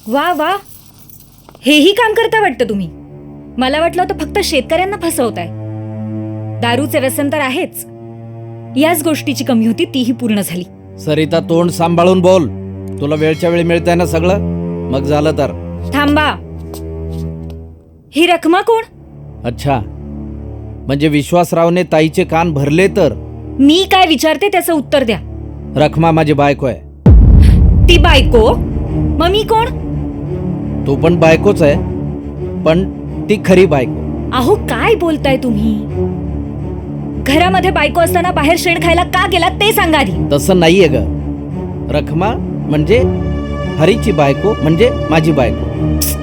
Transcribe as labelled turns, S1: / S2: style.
S1: वा वा, हेही काम करता वाटतं तुम्ही. मला वाटलं होतं फक्त शेतकऱ्यांना फसवताय. दारूचे व्यसन तर आहेच, याच गोष्टीची कमी होती, तीही पूर्ण झाली.
S2: सरिता, तोंड सांभाळून बोल. तुला वेळच्या वेळी मिळतंय ना सगळं. मग झालं तर.
S1: थांबा, ही रखमा कोण?
S2: अच्छा, म्हणजे विश्वासरावने ताईचे कान भरले तर?
S1: मी काय विचारते त्याचं उत्तर द्या.
S2: रखमा माझी बायको आहे.
S1: ती बायको? मग मी कोण?
S2: तू पण बायकोच आहे, पण ती खरी बायको.
S1: अहो काय बोलताय तुम्ही? घरामध्ये बायको असताना बाहेर शेण खायला का गेला ते सांगा आधी.
S2: तसं नाहीये ग. रखमा म्हणजे हरीची बायको, म्हणजे माझी बायको.